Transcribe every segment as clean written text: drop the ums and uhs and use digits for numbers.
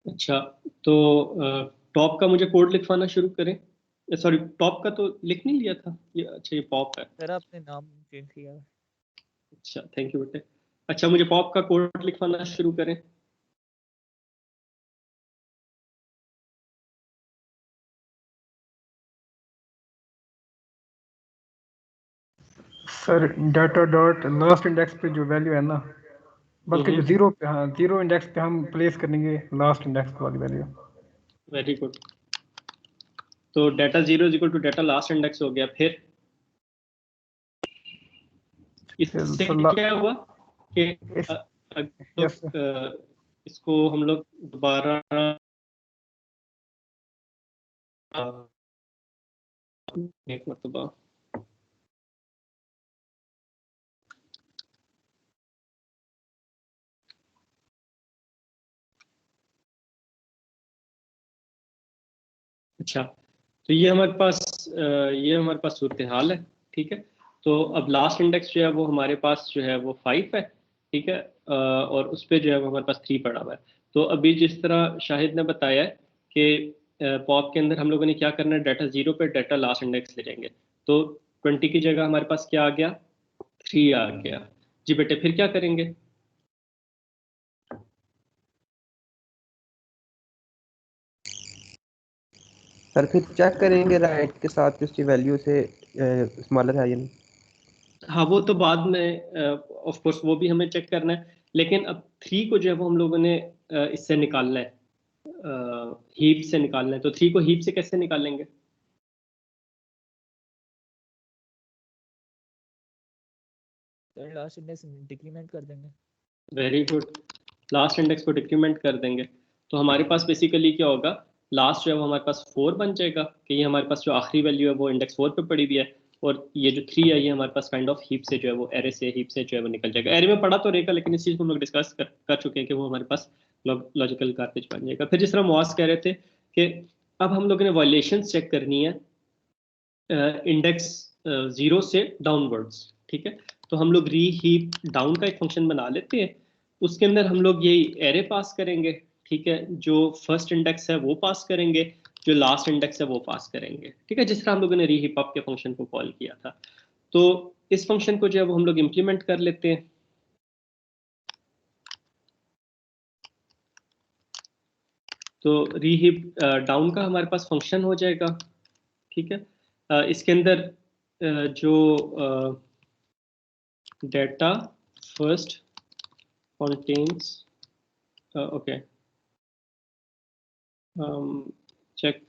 अच्छा, तो टॉप का मुझे कोड लिखवाना शुरू करें। सॉरी, टॉप का तो लिख नहीं लिया था ये। अच्छा, ये पॉप है। सर आपने नाम चेंज किया। अच्छा, थैंक यू बेटे। अच्छा, मुझे पॉप का कोड लिखवाना शुरू करें। Sir data dot last index पे जो वैल्यू है ना, बल्कि जो जीरो पे, हाँ जीरो इंडेक्स पे हम प्लेस करेंगे लास्ट इंडेक्स वाली वैल्यू। Very good. तो data 0 is equal to data last index हो गया। फिर इससे क्या हुआ कि यस इसको हम लोग दोबारा एक मरतबा अच्छा, तो ये हमारे पास सूरत हाल है। ठीक है, तो अब लास्ट इंडेक्स जो है वो हमारे पास जो है वो 5 है। ठीक है, और उस पर जो है वो हमारे पास 3 पड़ा हुआ है। तो अभी जिस तरह शाहिद ने बताया है कि पॉप के अंदर हम लोगों ने क्या करना है, डाटा 0 पे डाटा लास्ट इंडेक्स ले जाएंगे। तो 20 की जगह हमारे पास क्या आ गया, 3 आ गया। जी बेटे, फिर क्या करेंगे? सर फिर चेक करेंगे राइट के साथ उसकी वैल्यू से स्मॉलर है या नहीं। हाँ, वो तो बाद में ऑफ कोर्स वो भी हमें चेक करना है, लेकिन अब 3 को जो है वो हम लोगों ने इससे निकालना है, हीप से निकालना है। तो 3 को हीप से कैसे निकालेंगे? सर लास्ट इंडेक्स डिक्रीमेंट कर देंगे। वेरी गुड, लास्ट इंडेक्स को डिक्रीमेंट कर देंगे। तो हमारे पास बेसिकली क्या होगा, लास्ट जो है वो हमारे पास 4 बन जाएगा कि ये हमारे पास जो आखिरी वैल्यू है वो इंडेक्स 4 पे पड़ी हुई है, और ये जो 3 है ये हमारे पास काइंड ऑफ हीप से जो है वो एरे से हीप से जो है वो निकल जाएगा। एरे में पढ़ा तो रहेगा, लेकिन इस चीज़ को हम लोग डिस्कस कर चुके हैं कि वो हमारे पास लॉजिकल गार्बेज बन जाएगा। फिर जिस तरह मुआज कह रहे थे कि अब हम लोगों ने वायलेशन चेक करनी है इंडेक्स 0 से डाउनवर्ड्स। ठीक है, तो हम लोग री हीप डाउन का एक फंक्शन बना लेते हैं। उसके अंदर हम लोग ये एरे पास करेंगे। ठीक है, जो फर्स्ट इंडेक्स है वो पास करेंगे, जो लास्ट इंडेक्स है वो पास करेंगे। ठीक है, जिस तरह हम लोगों ने री हीप अप के फंक्शन को कॉल किया था। तो इस फंक्शन को जो है वो हम लोग इम्प्लीमेंट कर लेते हैं। तो री हीप डाउन का हमारे पास फंक्शन हो जाएगा। ठीक है, इसके अंदर जो data first contains okay check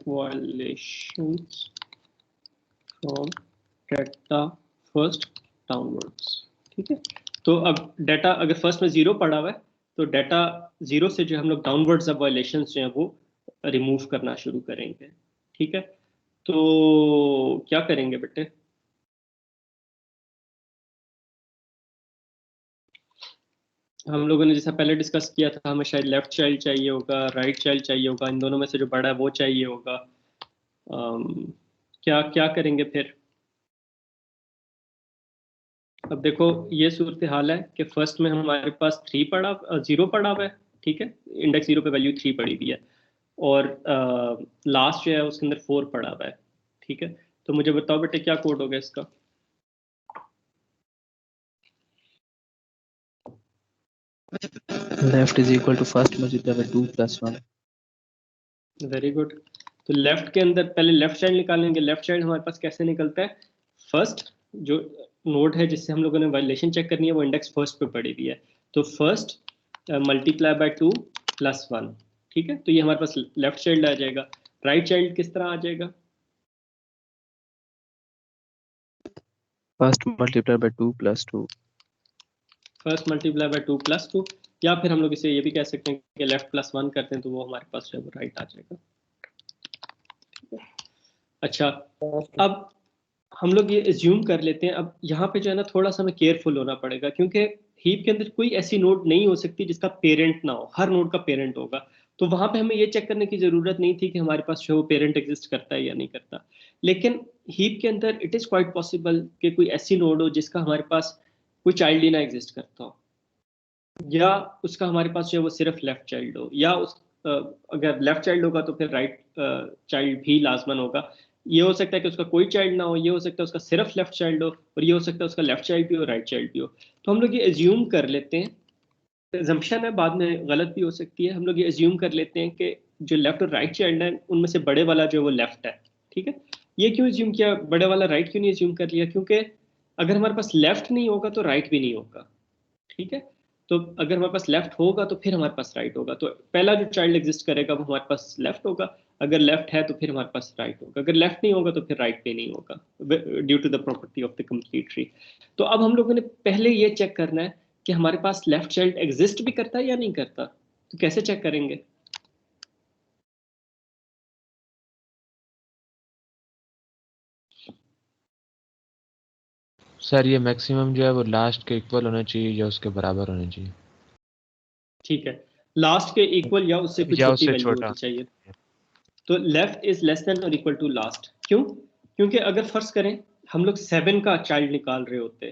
violations from data first downwards। ठीक है, तो अब डाटा अगर फर्स्ट में 0 पड़ा हुआ है तो डाटा 0 से जो हम लोग डाउनवर्ड्स अब वायलेशंस जो हैं वो रिमूव करना शुरू करेंगे। ठीक है, तो क्या करेंगे बेटे? हम लोगों ने जैसा पहले डिस्कस किया था, हमें शायद लेफ्ट चाइल्ड चाहिए होगा, राइट चाइल्ड चाहिए होगा, इन दोनों में से जो बड़ा है वो चाहिए होगा। क्या क्या करेंगे फिर? अब देखो, ये सूरत हाल है कि फर्स्ट में हमारे पास 0 पड़ा हुआ है। ठीक है, इंडेक्स 0 पे वैल्यू 3 पड़ी हुई है, और लास्ट जो है उसके अंदर 4 पड़ा हुआ है। ठीक है, तो मुझे बताओ बेटे क्या कोड होगा इसका? Left is equal to first multiply by 2 plus 1। Very good. तो लेफ्ट के अंदर पहले लेफ्ट चाइल्ड निकालेंगे। लेफ्ट चाइल्ड हमारे पास कैसे निकलता है? फर्स्ट जो नोड है जिससे हम लोगों ने वायलेशन चेक करनी है वो इंडेक्स फर्स्ट पे पड़ी हुई है, तो फर्स्ट मल्टीप्लाई बाय 2 प्लस 1। ठीक है, तो ये हमारे पास लेफ्ट चाइल्ड आ जाएगा। राइट चाइल्ड किस तरह आ जाएगा? First multiply by 2 plus 2। First multiply by 2 plus 2, या फिर हम लोग इसे ये भी कह सकते हैं कि लेफ्ट प्लस 1 करते हैं तो वो हमारे पास जो है वो राइट आ जाएगा। अच्छा, अब हम लोग ये एज्यूम कर लेते हैं। अब यहाँ पे जो है ना थोड़ा सा हमें केयरफुल होना पड़ेगा, क्योंकि हीप के अंदर कोई ऐसी नोड नहीं हो सकती जिसका पेरेंट ना हो। हर नोड का पेरेंट होगा। तो वहां पे हमें ये चेक करने की जरूरत नहीं थी कि हमारे पास जो है वो पेरेंट एग्जिस्ट करता है या नहीं करता। लेकिन हीप के अंदर इट इज क्वाइट पॉसिबल कि कोई ऐसी नोड हो जिसका हमारे पास कोई चाइल्ड ही ना एग्जिस्ट करता हो। या उसका हमारे पास जो है वो सिर्फ लेफ्ट चाइल्ड हो, या उस अगर लेफ्ट चाइल्ड होगा तो फिर राइट चाइल्ड भी लाजमन होगा। ये हो सकता है कि उसका कोई चाइल्ड ना हो, ये हो सकता है उसका सिर्फ लेफ्ट चाइल्ड हो, और ये हो सकता है उसका लेफ्ट चाइल्ड भी हो राइट चाइल्ड भी हो। तो हम लोग ये एज्यूम कर लेते हैं, एजम्पशन है, बाद में गलत भी हो सकती है। हम लोग ये एज्यूम कर लेते हैं कि जो लेफ्ट और राइट चाइल्ड है उनमें से बड़े वाला जो है वो लेफ्ट है, ठीक है। ये क्यों एज्यूम किया, बड़े वाला राइट क्यों नहीं एज्यूम कर लिया? क्योंकि अगर हमारे पास लेफ्ट नहीं होगा तो राइट भी नहीं होगा, ठीक है। तो अगर हमारे पास लेफ्ट होगा तो फिर हमारे पास राइट होगा, तो पहला जो चाइल्ड एग्जिस्ट करेगा वो हमारे पास लेफ्ट होगा। अगर लेफ्ट है तो फिर हमारे पास राइट होगा, अगर लेफ्ट नहीं होगा तो फिर राइट भी नहीं होगा, due to the property of the complete tree. तो अब हम लोगों ने पहले ये चेक करना है कि हमारे पास लेफ्ट चाइल्ड एग्जिस्ट भी करता है या नहीं करता। तो कैसे चेक करेंगे? सर ये मैक्सिमम जो है वो लास्ट के इक्वल होना चाहिए या उसके बराबर होना चाहिए? ठीक है, लास्ट के इक्वल या उससे कुछ या छोटी उससे वैल्यू छोटा। होनी चाहिए। तो left is less than or equal to last. क्यों? क्योंकि अगर फर्ज करें हम लोग 7 का चाइल्ड निकाल रहे होते,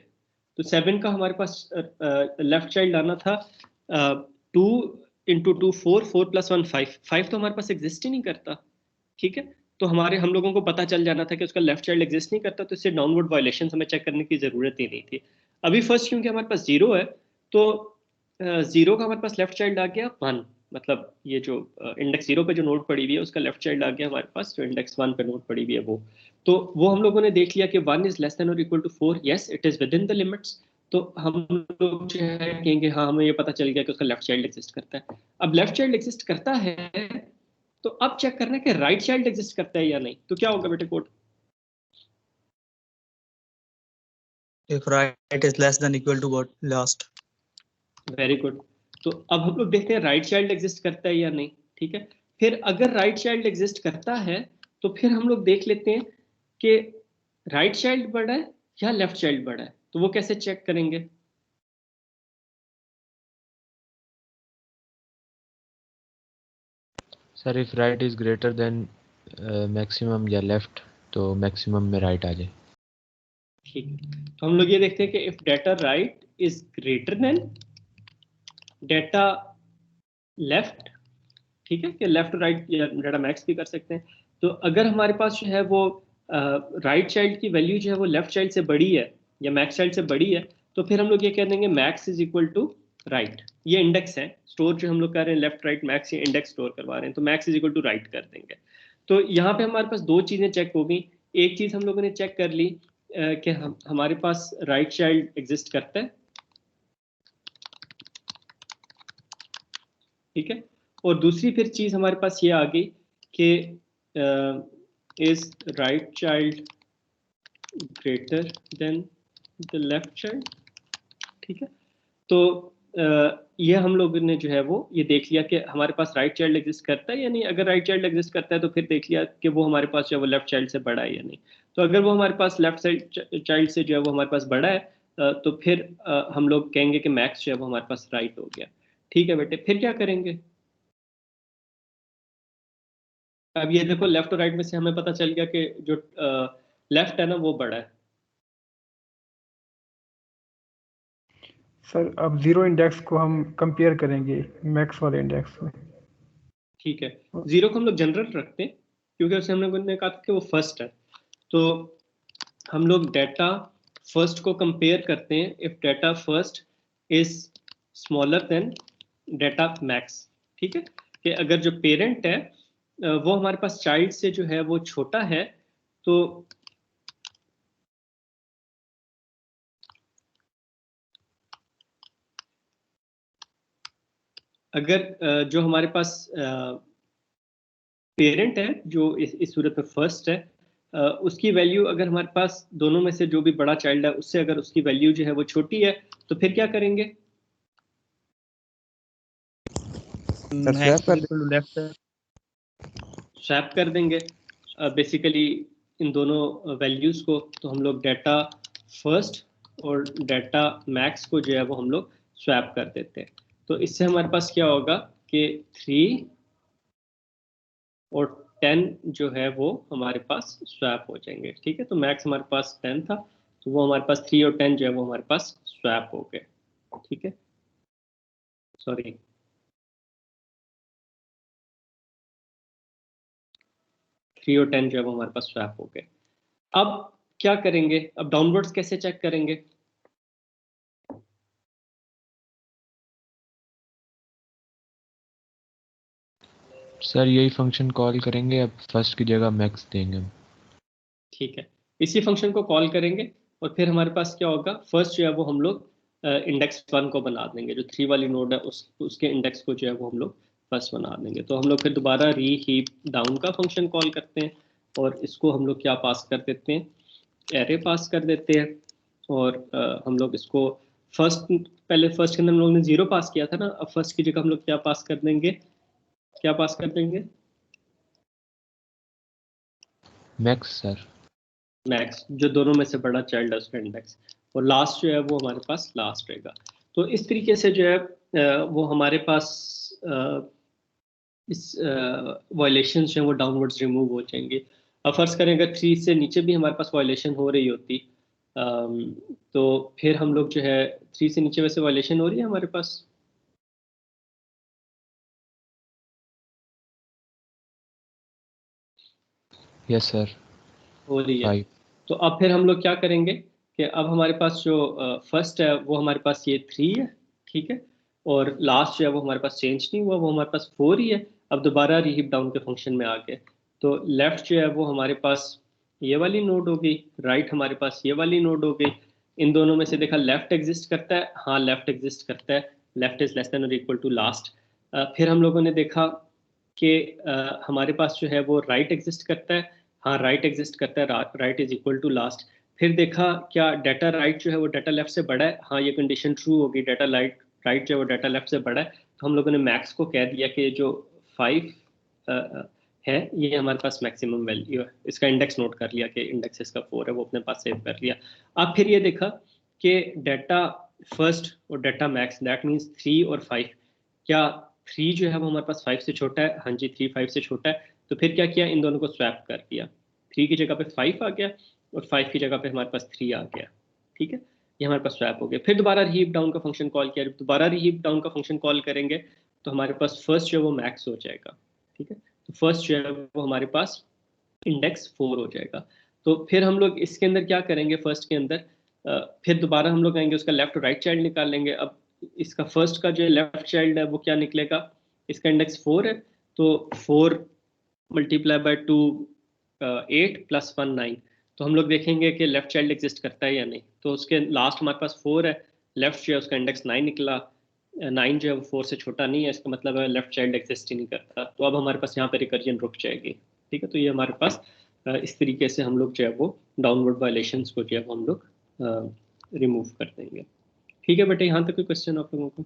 तो 7 का हमारे पास लेफ्ट चाइल्ड आना था 2 इंटू 2 4, 4 प्लस 1 5, 5 तो हमारे पास एग्जिस्ट ही नहीं करता, ठीक है। तो हम लोगों को पता चल जाना था कि उसका लेफ्ट चाइल्ड एग्जिस्ट नहीं करता, तो इससे डाउनवर्ड वायलेशन हमें चेक करने की जरूरत ही नहीं थी। अभी फर्स्ट क्योंकि हमारे पास 0 है, तो 0 का हमारे पास लेफ्ट चाइल्ड आ गया 1, मतलब ये जो इंडेक्स 0 पे जो नोट पड़ी हुई है उसका लेफ्ट चाइल्ड आ गया हमारे पास जो इंडेक्स 1 पे नोट पड़ी हुई है वो। तो वो हम लोगों ने देख लिया कि 1 is less than or equal to 4, yes it is within the limits. तो हम लोग जो है कहेंगे हाँ हमें ये पता चल गया कि उसका लेफ्ट चाइल्ड एग्जिस्ट करता है। अब लेफ्ट चाइल्ड एग्जिस्ट करता है तो अब चेक करना है कि राइट चाइल्ड एग्जिस्ट करता है या नहीं। तो क्या होगा बेटे code? If right is less than equal to what last. Very good. तो अब हम लोग देखते हैं राइट चाइल्ड एग्जिस्ट करता है या नहीं, ठीक है। फिर अगर राइट चाइल्ड एग्जिस्ट करता है तो फिर हम लोग देख लेते हैं कि राइट चाइल्ड बड़ा है या लेफ्ट चाइल्ड बड़ा है। तो वो कैसे चेक करेंगे? Sir if right is greater than maximum या लेफ्ट तो मैक्सिमम में राइट आ जाए। ठीक है, तो हम लोग ये देखते हैं कि if data right is greater than data left, ठीक है, कि लेफ्ट राइट या डेटा मैक्स भी कर सकते हैं। तो अगर हमारे पास जो है वो राइट चाइल्ड की वैल्यू जो है वो लेफ्ट चाइल्ड से बड़ी है या मैक्स चाइल्ड से बड़ी है, तो फिर हम लोग ये कह देंगे max is equal to right. ये इंडेक्स है, स्टोर जो हम लोग कर रहे हैं लेफ्ट राइट मैक्स, ये इंडेक्स स्टोर करवा रहे हैं, तो max is equal to right कर देंगे। तो यहाँ पे हमारे पास दो चीजें चेक हो गई। एक चीज हम लोगों ने चेक कर ली कि हमारे पास राइट चाइल्ड एग्जिस्ट करता है, ठीक है। और दूसरी फिर चीज हमारे पास ये आ गई कि is right child greater than the left child, ठीक है। तो ये हम लोगों ने जो है वो ये देख लिया कि हमारे पास राइट चाइल्ड एग्जिस्ट करता है या नहीं। अगर राइट चाइल्ड एग्जिस्ट करता है तो फिर देख लिया कि वो हमारे पास जो है वो लेफ्ट चाइल्ड से बड़ा है या नहीं। तो अगर वो हमारे पास लेफ्ट चाइल्ड से जो है वो हमारे पास बड़ा है तो फिर हम लोग कहेंगे कि मैक्स जो है वो हमारे पास राइट हो गया, ठीक है बेटे। फिर क्या करेंगे? अब ये देखो लेफ्ट और राइट में से हमें पता चल गया कि जो लेफ्ट है ना वो बड़ा है। सर अब 0 इंडेक्स को हम कंपेयर करेंगे मैक्स वाले इंडेक्स में। ठीक है, 0 को हम लोग जनरल रखते हैं क्योंकि उसे हम लोगों ने कहा था कि वो फर्स्ट है। तो हम लोग डेटा फर्स्ट को कंपेयर करते हैं if data first is smaller than data max, ठीक है। कि अगर जो पेरेंट है वो हमारे पास चाइल्ड से जो है वो छोटा है, तो अगर जो हमारे पास पेरेंट है जो इस सूरत में फर्स्ट है, उसकी वैल्यू अगर हमारे पास दोनों में से जो भी बड़ा चाइल्ड है उससे अगर उसकी वैल्यू जो है वो छोटी है तो फिर क्या करेंगे? स्वैप कर देंगे बेसिकली इन दोनों वैल्यूज को। तो हम लोग डेटा फर्स्ट और डेटा मैक्स को जो है वो हम लोग स्वैप कर देते हैं। तो इससे हमारे पास क्या होगा कि 3 और 10 जो है वो हमारे पास स्वैप हो जाएंगे, ठीक है। तो मैक्स हमारे पास 10 था, तो वो हमारे पास 3 और 10 जो है वो हमारे पास स्वैप हो गए, ठीक है। सॉरी, थ्री और 10 जो है वो हमारे पास स्वैप हो गए। अब क्या करेंगे, अब डाउनवर्ड्स कैसे चेक करेंगे? सर यही फंक्शन कॉल करेंगे, अब फर्स्ट की जगह मैक्स देंगे हम। ठीक है, इसी फंक्शन को कॉल करेंगे और फिर हमारे पास क्या होगा, फर्स्ट जो है वो हम लोग इंडेक्स 1 को बना देंगे, जो 3 वाली नोड है उसके इंडेक्स को जो है वो हम लोग फर्स्ट बना देंगे। तो हम लोग फिर दोबारा री हीप डाउन का फंक्शन कॉल करते हैं और इसको हम लोग क्या पास कर देते हैं, एरे पास कर देते हैं। और हम लोग इसको पहले फर्स्ट के अंदर हम लोग ने 0 पास किया था ना, अब फर्स्ट की जगह हम लोग क्या पास कर देंगे, क्या पास कर देंगे, मैक्स सर। मैक्स, जो दोनों में से बड़ा चाइल्ड है उसका इंडेक्स, और लास्ट जो है वो हमारे पास लास्ट रहेगा। तो इस तरीके से जो है वो हमारे पास इस वायलेशंस जो है वो डाउनवर्ड्स रिमूव हो जाएंगे। अब फर्ज करें अगर 3 से नीचे भी हमारे पास वायलेशन हो रही होती, तो फिर हम लोग जो है 3 से नीचे वैसे वायलेशन हो रही है हमारे पास, यस सर हो रही है। 5। तो अब फिर हम लोग क्या करेंगे कि अब हमारे पास जो फर्स्ट है वो हमारे पास ये 3 है, ठीक है, और लास्ट जो है वो हमारे पास चेंज नहीं हुआ, वो हमारे पास 4 ही है। अब दोबारा रीहीप डाउन के फंक्शन में आ गए, तो लेफ्ट जो है वो हमारे पास ये वाली नोड हो गई, राइट हमारे पास ये वाली नोड हो गई। इन दोनों में से देखा लेफ्ट एग्जिस्ट करता है, हाँ लेफ्ट एग्जिस्ट करता है, left is less than or equal to last. फिर हम लोगों ने देखा कि हमारे पास जो है वो राइट एग्जिस्ट करता है, हाँ राइट एग्जिस्ट करता है, right is equal to last. फिर देखा क्या डाटा राइट जो है वो डाटा लेफ्ट से बड़ा है, हाँ ये कंडीशन ट्रू होगी, डाटा राइट जो है वो डाटा लेफ्ट से बड़ा है। तो हम लोगों ने मैक्स को कह दिया कि जो 5 है ये हमारे पास मैक्सिमम वैल्यू है, इसका इंडेक्स नोट कर लिया कि इंडेक्स इसका 4 है, वो अपने पास सेव कर लिया। अब फिर ये देखा कि डाटा फर्स्ट और डाटा मैक्स दैट मीन्स 3 और 5, क्या 3 जो है वो हमारे पास 5 से छोटा है, हाँ जी 3 5 से छोटा है। तो फिर क्या किया, इन दोनों को स्वैप कर दिया, 3 की जगह पे 5 आ गया और 5 की जगह पे हमारे पास 3 आ गया, ठीक है, ये हमारे पास स्वैप हो गया। फिर दोबारा रीहीप डाउन का फंक्शन कॉल किया, दोबारा रीहीप डाउन का फंक्शन कॉल करेंगे तो हमारे पास फर्स्ट जो है वो मैक्स हो जाएगा, ठीक है, तो फर्स्ट जो है वो हमारे पास इंडेक्स 4 हो जाएगा। तो फिर हम लोग इसके अंदर क्या करेंगे, फर्स्ट के अंदर फिर दोबारा हम लोग आएंगे उसका लेफ्ट और राइट चाइल्ड निकाल लेंगे। अब इसका फर्स्ट का जो लेफ्ट चाइल्ड है वो क्या निकलेगा, इसका इंडेक्स 4 है, तो 4 मल्टीप्लाई बाय 2 8 प्लस 1 9। तो हम लोग देखेंगे कि लेफ्ट चाइल्ड एग्जिस्ट करता है या नहीं, तो उसके लास्ट हमारे पास 4 है, लेफ्ट जो है उसका इंडेक्स 9 निकला, 9 जो है वो 4 से छोटा नहीं है, इसका मतलब है लेफ्ट चाइल्ड एग्जिस्ट ही नहीं करता। तो अब हमारे पास यहाँ पे रिकर्जन रुक जाएगी, ठीक है। तो ये हमारे पास इस तरीके से हम लोग जो है वो डाउनवर्ड वायलेशंस को जो है वो हम लोग रिमूव कर देंगे, ठीक है बेटे। यहाँ तक कोई क्वेश्चन आप लोगों को?